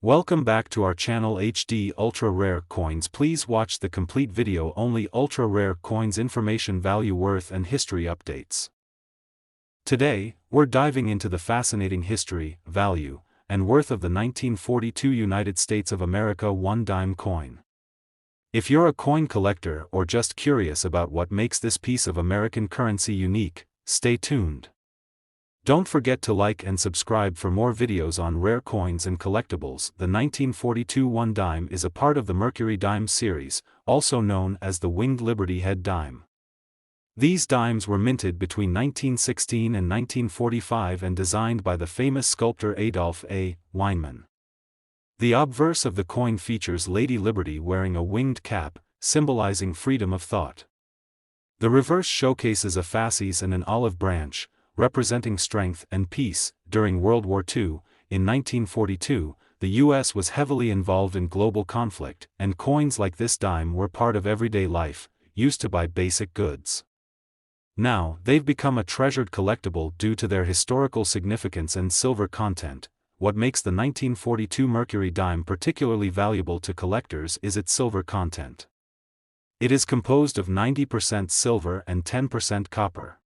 Welcome back to our channel HD Ultra Rare Coins. Please watch the complete video. Only ultra rare coins information, value, worth and history updates. Today, we're diving into the fascinating history, value, and worth of the 1942 United States of America $1 coin. If you're a coin collector or just curious about what makes this piece of American currency unique, stay tuned. Don't forget to like and subscribe for more videos on rare coins and collectibles. The 1942 $1 is a part of the Mercury Dime series, also known as the Winged Liberty Head Dime. These dimes were minted between 1916 and 1945 and designed by the famous sculptor Adolph A. Weinman. The obverse of the coin features Lady Liberty wearing a winged cap, symbolizing freedom of thought. The reverse showcases a fasces and an olive branch, representing strength and peace. During World War II, in 1942, the U.S. was heavily involved in global conflict, and coins like this dime were part of everyday life, used to buy basic goods. Now, they've become a treasured collectible due to their historical significance and silver content. What makes the 1942 Mercury Dime particularly valuable to collectors is its silver content. It is composed of 90% silver and 10% copper.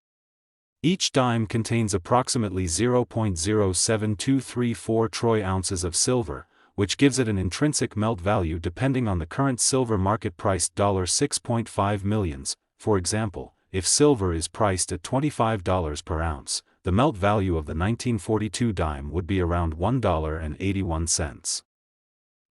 Each dime contains approximately 0.07234 troy ounces of silver, which gives it an intrinsic melt value depending on the current silver market price $6.5 million. For example, if silver is priced at $25 per ounce, the melt value of the 1942 dime would be around $1.81.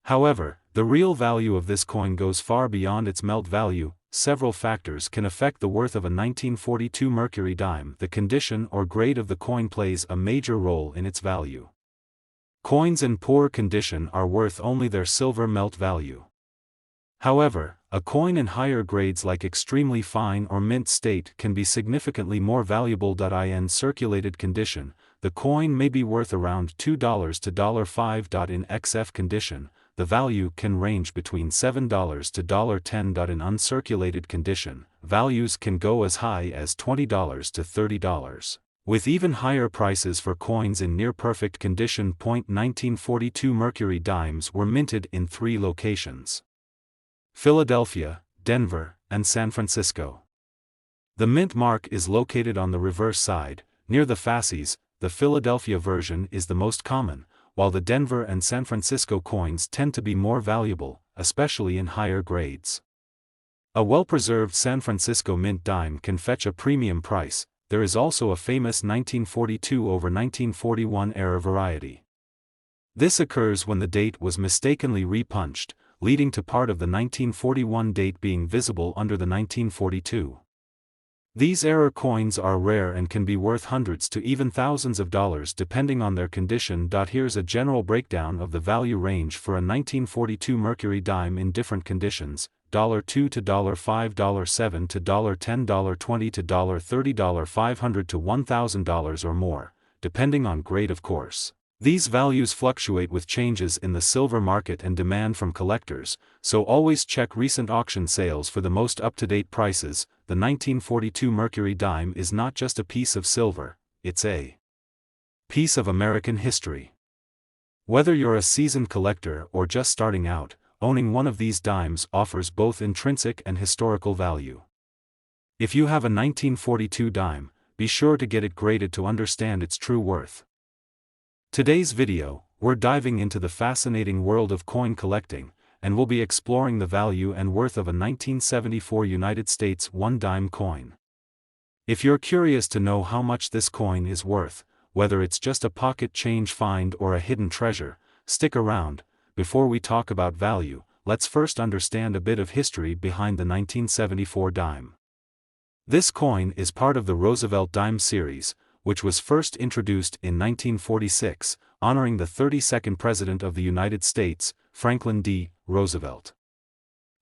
However, the real value of this coin goes far beyond its melt value. Several factors can affect the worth of a 1942 Mercury dime. The condition or grade of the coin plays a major role in its value. Coins in poor condition are worth only their silver melt value. However, a coin in higher grades like extremely fine or mint state can be significantly more valuable. In circulated condition, the coin may be worth around $2 to $5. In XF condition, the value can range between $7 to $10. In uncirculated condition, values can go as high as $20 to $30, with even higher prices for coins in near-perfect condition. 1942 Mercury dimes were minted in 3 locations: Philadelphia, Denver, and San Francisco. The mint mark is located on the reverse side, near the fasces. The Philadelphia version is the most common, while the Denver and San Francisco coins tend to be more valuable, especially in higher grades. A well-preserved San Francisco mint dime can fetch a premium price. There is also a famous 1942 over 1941 era variety. This occurs when the date was mistakenly repunched, leading to part of the 1941 date being visible under the 1942. These error coins are rare and can be worth hundreds to even thousands of dollars depending on their condition. Here's a general breakdown of the value range for a 1942 Mercury dime in different conditions: $2 to $5, $7 to $10, $20 to $30, $500 to $1,000 or more, depending on grade, of course. These values fluctuate with changes in the silver market and demand from collectors, so always check recent auction sales for the most up-to-date prices. The 1942 Mercury dime is not just a piece of silver, it's a piece of American history. Whether you're a seasoned collector or just starting out, owning one of these dimes offers both intrinsic and historical value. If you have a 1942 dime, be sure to get it graded to understand its true worth. Today's video, we're diving into the fascinating world of coin collecting, and we'll be exploring the value and worth of a 1974 United States $1 coin. If you're curious to know how much this coin is worth, whether it's just a pocket change find or a hidden treasure, stick around. Before we talk about value, let's first understand a bit of history behind the 1974 dime. This coin is part of the Roosevelt dime series, which was first introduced in 1946, honoring the 32nd President of the United States, Franklin D. Roosevelt.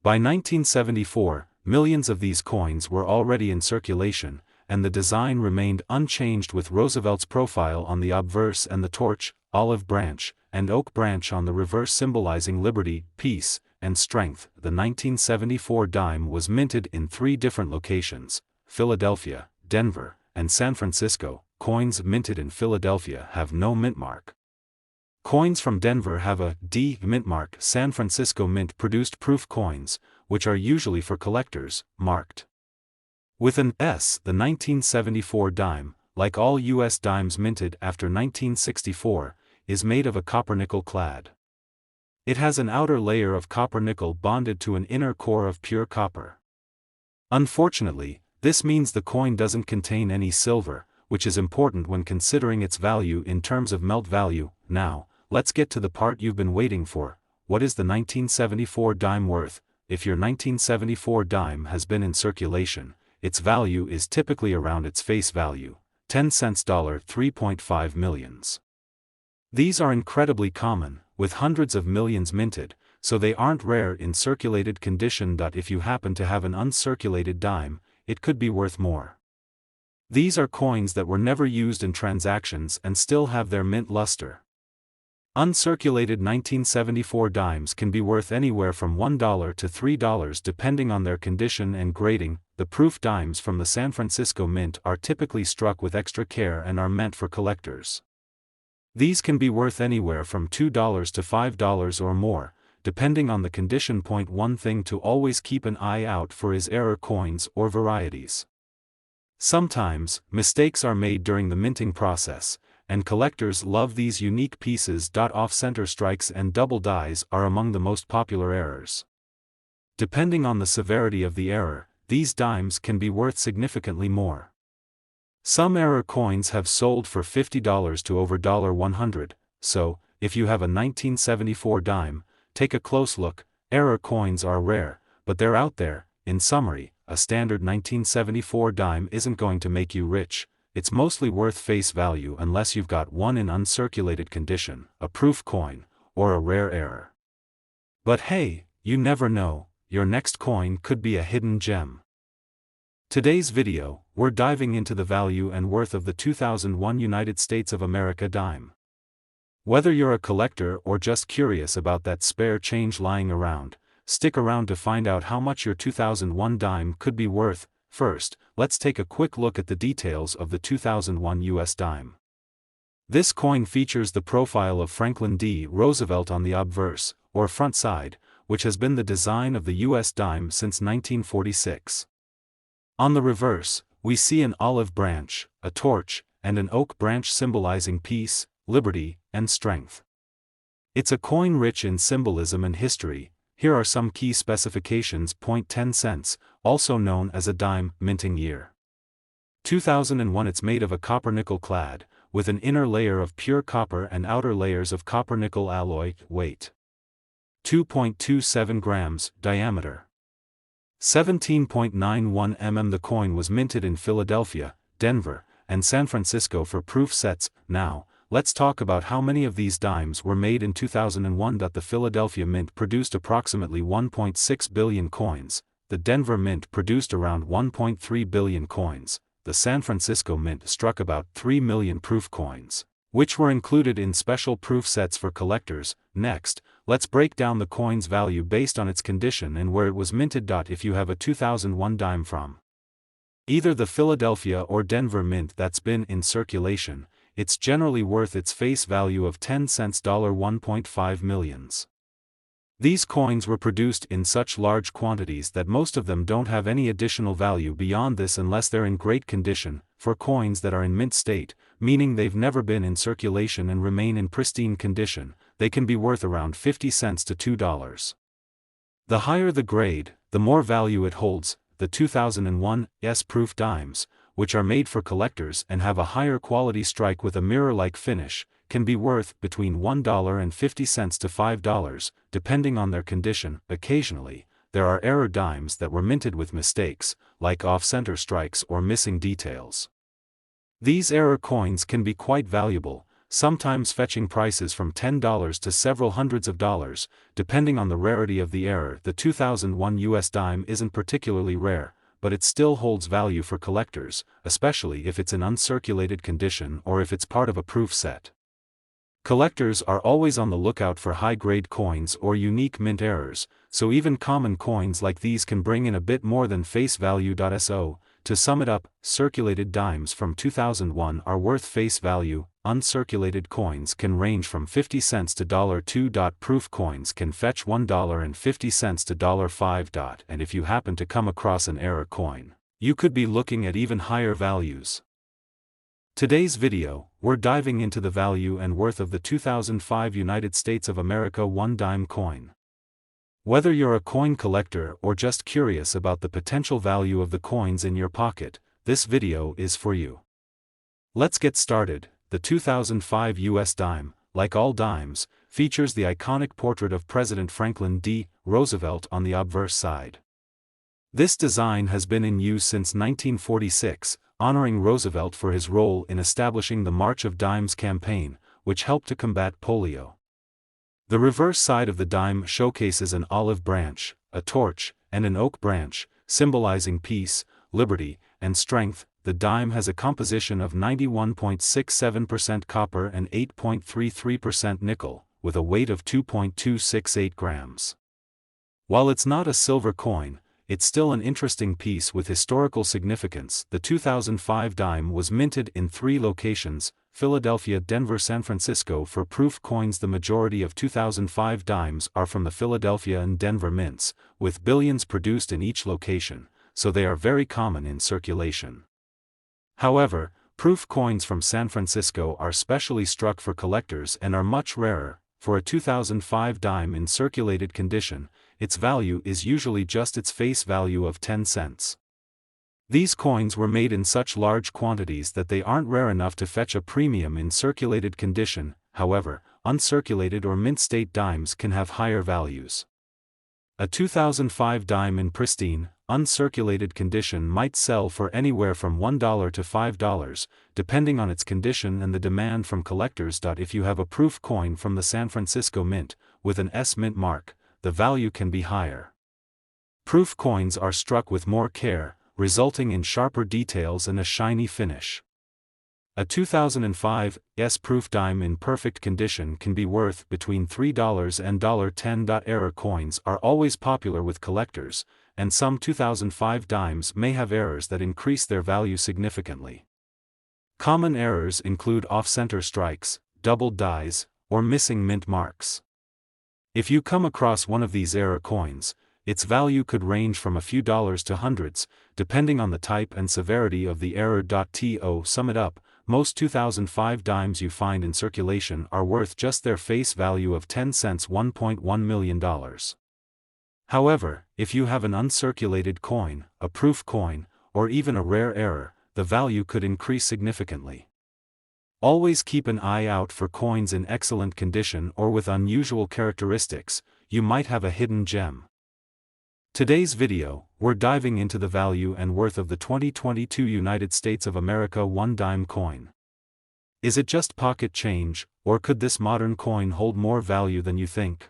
By 1974, millions of these coins were already in circulation, and the design remained unchanged with Roosevelt's profile on the obverse and the torch, olive branch, and oak branch on the reverse symbolizing liberty, peace, and strength. The 1974 dime was minted in 3 different locations: Philadelphia, Denver, and San Francisco. Coins minted in Philadelphia have no mint mark. Coins from Denver have a D mint mark. San Francisco Mint produced proof coins, which are usually for collectors, marked with an S. The 1974 dime, like all U.S. dimes minted after 1964, is made of a copper-nickel clad. It has an outer layer of copper-nickel bonded to an inner core of pure copper. Unfortunately, this means the coin doesn't contain any silver, which is important when considering its value in terms of melt value. Now, let's get to the part you've been waiting for. What is the 1974 dime worth? If your 1974 dime has been in circulation, its value is typically around its face value, 10 cents, $3.5 millions. These are incredibly common, with hundreds of millions minted, so they aren't rare in circulated condition. If you happen to have an uncirculated dime, it could be worth more. These are coins that were never used in transactions and still have their mint luster. Uncirculated 1974 dimes can be worth anywhere from $1 to $3 depending on their condition and grading. The proof dimes from the San Francisco Mint are typically struck with extra care and are meant for collectors. These can be worth anywhere from $2 to $5 or more, depending on the condition. One thing to always keep an eye out for is error coins or varieties. Sometimes, mistakes are made during the minting process, and collectors love these unique pieces. Off-center strikes and double dies are among the most popular errors. Depending on the severity of the error, these dimes can be worth significantly more. Some error coins have sold for $50 to over $100, so, if you have a 1974 dime, take a close look. Error coins are rare, but they're out there. In summary, a standard 1974 dime isn't going to make you rich. It's mostly worth face value unless you've got one in uncirculated condition, a proof coin, or a rare error. But hey, you never know, your next coin could be a hidden gem. Today's video, we're diving into the value and worth of the 2001 United States of America dime. Whether you're a collector or just curious about that spare change lying around, stick around to find out how much your 2001 dime could be worth. First, let's take a quick look at the details of the 2001 US dime. This coin features the profile of Franklin D. Roosevelt on the obverse, or front side, which has been the design of the US dime since 1946. On the reverse, we see an olive branch, a torch, and an oak branch symbolizing peace, liberty, and strength. It's a coin rich in symbolism and history. Here are some key specifications. 10 cents, also known as a dime. Minting year 2001. It's made of a copper-nickel clad, with an inner layer of pure copper and outer layers of copper-nickel alloy. Weight 2.27 grams. Diameter 17.91 mm. The coin was minted in Philadelphia, Denver, and San Francisco for proof sets. Now, let's talk about how many of these dimes were made in 2001. The Philadelphia Mint produced approximately 1.6 billion coins, the Denver Mint produced around 1.3 billion coins, the San Francisco Mint struck about 3 million proof coins, which were included in special proof sets for collectors. Next, let's break down the coin's value based on its condition and where it was minted. If you have a 2001 dime from either the Philadelphia or Denver Mint that's been in circulation, it's generally worth its face value of 10 cents, $1.5 millions. These coins were produced in such large quantities that most of them don't have any additional value beyond this unless they're in great condition. For coins that are in mint state, meaning they've never been in circulation and remain in pristine condition, they can be worth around 50 cents to $2. The higher the grade, the more value it holds. The 2001 S-proof dimes, which are made for collectors and have a higher quality strike with a mirror-like finish, can be worth between $1.50 to $5, depending on their condition. Occasionally, there are error dimes that were minted with mistakes, like off-center strikes or missing details. These error coins can be quite valuable, sometimes fetching prices from $10 to several hundreds of dollars, depending on the rarity of the error. The 2001 US dime isn't particularly rare, but it still holds value for collectors, especially if it's in uncirculated condition or if it's part of a proof set. Collectors are always on the lookout for high-grade coins or unique mint errors, so even common coins like these can bring in a bit more than face value. So, To sum it up, circulated dimes from 2001 are worth face value, uncirculated coins can range from 50 cents to $2. Proof coins can fetch $1.50 to $5. And if you happen to come across an error coin, you could be looking at even higher values. Today's video, we're diving into the value and worth of the 2005 United States of America 1 dime coin. Whether you're a coin collector or just curious about the potential value of the coins in your pocket, this video is for you. Let's get started. The 2005 US dime, like all dimes, features the iconic portrait of President Franklin D. Roosevelt on the obverse side. This design has been in use since 1946, honoring Roosevelt for his role in establishing the March of Dimes campaign, which helped to combat polio. The reverse side of the dime showcases an olive branch, a torch, and an oak branch, symbolizing peace, liberty, and strength. The dime has a composition of 91.67% copper and 8.33% nickel, with a weight of 2.268 grams. While it's not a silver coin, it's still an interesting piece with historical significance. The 2005 dime was minted in 3 locations: Philadelphia, Denver, San Francisco. For proof coins, the majority of 2005 dimes are from the Philadelphia and Denver mints, with billions produced in each location, so they are very common in circulation. However, proof coins from San Francisco are specially struck for collectors and are much rarer. For a 2005 dime in circulated condition, its value is usually just its face value of 10 cents. These coins were made in such large quantities that they aren't rare enough to fetch a premium in circulated condition. However, uncirculated or mint state dimes can have higher values. A 2005 dime in pristine, uncirculated condition might sell for anywhere from $1 to $5, depending on its condition and the demand from collectors. If you have a proof coin from the San Francisco Mint, with an S Mint mark, the value can be higher. Proof coins are struck with more care, resulting in sharper details and a shiny finish. A 2005 S-proof dime in perfect condition can be worth between $3 and $10. Error coins are always popular with collectors, and some 2005 dimes may have errors that increase their value significantly. Common errors include off-center strikes, doubled dies, or missing mint marks. If you come across one of these error coins, its value could range from a few dollars to hundreds, depending on the type and severity of the error. To sum it up, most 2005 dimes you find in circulation are worth just their face value of 10 cents, $1.1 million. However, if you have an uncirculated coin, a proof coin, or even a rare error, the value could increase significantly. Always keep an eye out for coins in excellent condition or with unusual characteristics. You might have a hidden gem. Today's video, we're diving into the value and worth of the 2022 United States of America 1 dime coin. Is it just pocket change, or could this modern coin hold more value than you think?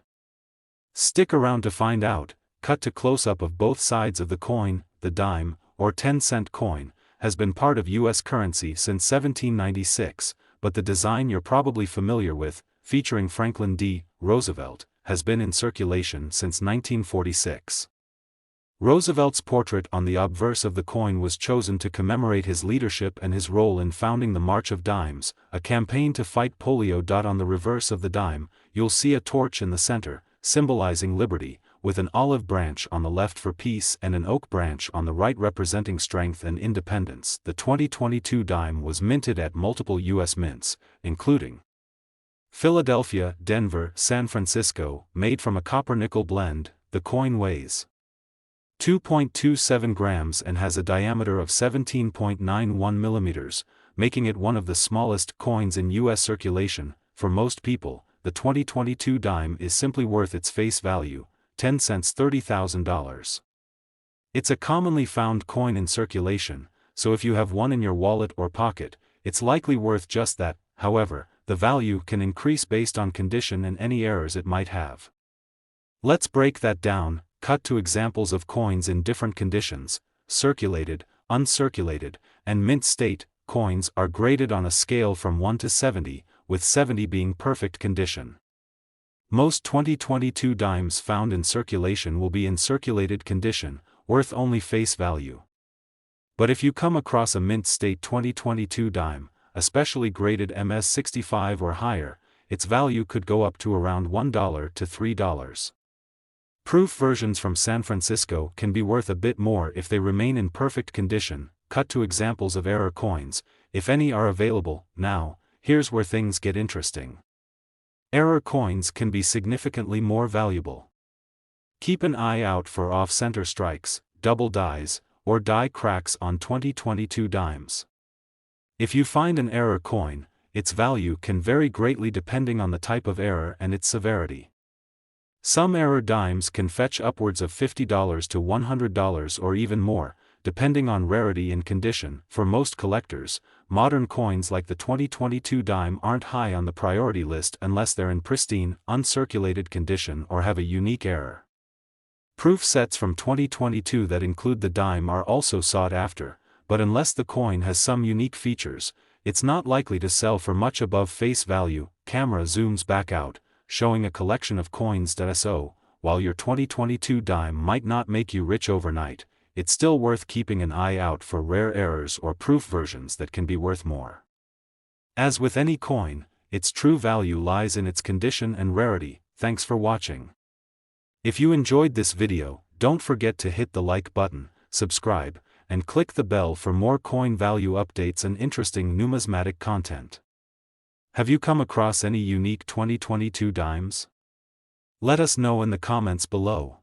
Stick around to find out. Cut to close-up of both sides of the coin. The dime, or 10-cent coin, has been part of U.S. currency since 1796, but the design you're probably familiar with, featuring Franklin D. Roosevelt, has been in circulation since 1946. Roosevelt's portrait on the obverse of the coin was chosen to commemorate his leadership and his role in founding the March of Dimes, a campaign to fight polio. On the reverse of the dime, you'll see a torch in the center, symbolizing liberty, with an olive branch on the left for peace and an oak branch on the right representing strength and independence. The 2022 dime was minted at multiple U.S. mints, including Philadelphia, Denver, San Francisco. Made from a copper-nickel blend, the coin weighs 2.27 grams and has a diameter of 17.91 millimeters, making it one of the smallest coins in U.S. circulation. For most people, the 2022 dime is simply worth its face value, 10 cents, $30,000. It's a commonly found coin in circulation, so if you have one in your wallet or pocket, it's likely worth just that. However, the value can increase based on condition and any errors it might have. Let's break that down. Cut to examples of coins in different conditions. Circulated, uncirculated, and mint state coins are graded on a scale from 1 to 70, with 70 being perfect condition. Most 2022 dimes found in circulation will be in circulated condition, worth only face value. But if you come across a mint state 2022 dime, especially graded MS65 or higher, its value could go up to around $1 to $3. Proof versions from San Francisco can be worth a bit more if they remain in perfect condition. Cut to examples of error coins, if any are available. Now, here's where things get interesting. Error coins can be significantly more valuable. Keep an eye out for off-center strikes, double dies, or die cracks on 2022 dimes. If you find an error coin, its value can vary greatly depending on the type of error and its severity. Some error dimes can fetch upwards of $50 to $100 or even more, depending on rarity and condition. For most collectors, modern coins like the 2022 dime aren't high on the priority list unless they're in pristine, uncirculated condition or have a unique error. Proof sets from 2022 that include the dime are also sought after, but unless the coin has some unique features, it's not likely to sell for much above face value. Camera zooms back out, showing a collection of coins. So, while your 2022 dime might not make you rich overnight, it's still worth keeping an eye out for rare errors or proof versions that can be worth more. As with any coin, its true value lies in its condition and rarity. Thanks for watching. If you enjoyed this video, don't forget to hit the like button, subscribe, and click the bell for more coin value updates and interesting numismatic content. Have you come across any unique 2022 dimes? Let us know in the comments below.